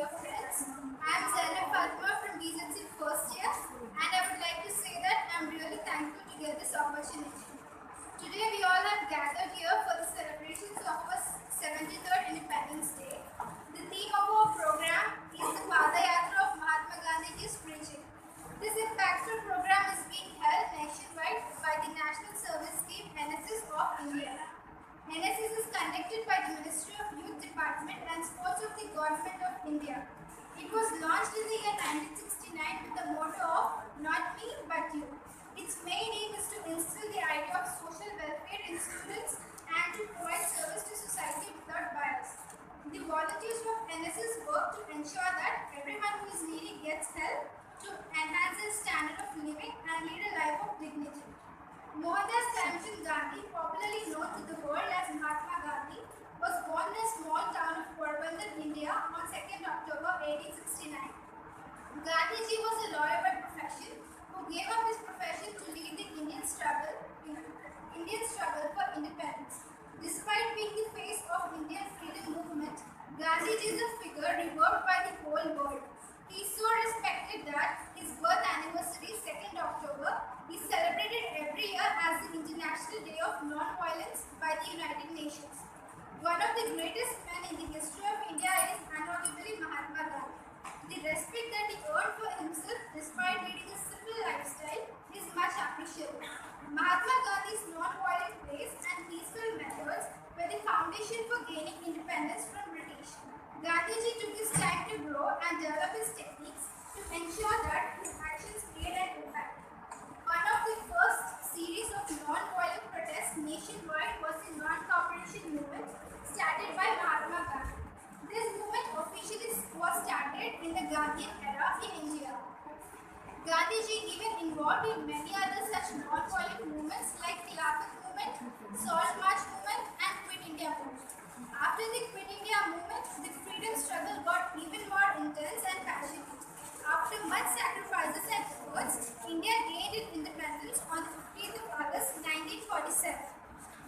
dear friends. I am Zainab Fatma from BZC first year, and I would like to say that I am really thankful to get this opportunity. Today we all have gathered here for the celebrations of our 73rd Independence Day. The theme of our program is the Padayatra of Mahatma Gandhi's preaching. This impactful program is being held nationwide by the National Service Scheme NSS of India. NSS is conducted by the Ministry of Youth Department and Sports of the Government of India. It was launched in the year 1969 with the motto of "Not me, but you." Its main aim is to instill the idea of social welfare in students and to provide service to society without bias. The volunteers of NSS work to ensure that everyone who is needy gets help to enhance their standard of living and lead a life of dignity. Mohandas Karamchand Gandhi, popularly known to the world as Mahatma Gandhi, was born in a small town of Porbandar, India on 2nd October 1869. Gandhiji was a lawyer by profession who gave up his profession to lead the Indian struggle for independence. Despite being the face of Indian freedom movement, Gandhiji is a figure revered by the whole world. He is so respected that his birth anniversary, 2nd October, is celebrated every year as the International Day of Non-Violence by the United Nations. One of the greatest men in the history of India is undoubtedly Mahatma Gandhi. The respect that he earned for himself despite leading a simple lifestyle is much appreciated. Mahatma Gandhi's non-violent ways and peaceful methods were the foundation for gaining independence from British. Gandhiji took his time to grow and develop his techniques to ensure that his actions made an impact. One of the first series of non-violent protests nationwide was the non-cooperation movement started by Mahatma Gandhi. This movement officially was started in the Gandhian era in India. Gandhiji even involved in many other such non-violent movements like Khilafat movement, Salt March movement and Quit India movement. After the Quit India movement, the freedom struggle got even more intense and passionate. After much sacrifices and efforts, India gained its independence on the 15th of August 1947.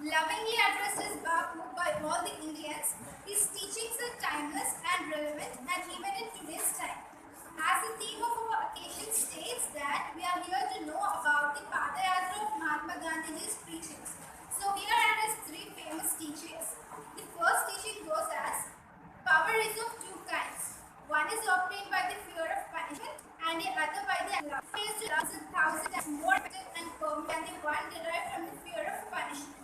Lovingly addressed as Bapu by all the Indians, his teachings are timeless and relevant and even in today's time. As the theme of our occasion states that we are here to know about the Padayatra of Mahatma Gandhi's preachings. So here are his three famous teachings. The first teaching goes as, power is of two kinds. One is obtained by the fear of punishment and the other by the love. It is 1,000 times more effective and permanent than the one derived from the fear of punishment.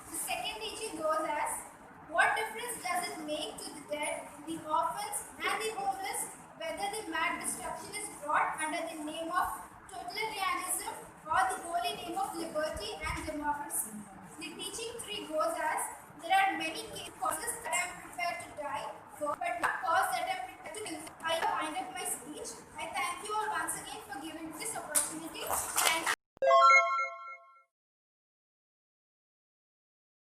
The second teaching goes as, what difference does it make to the dead, the orphans and the homeless whether the mad destruction is brought under the name of totalitarianism or the holy name of liberty and democracy? The teaching 3 goes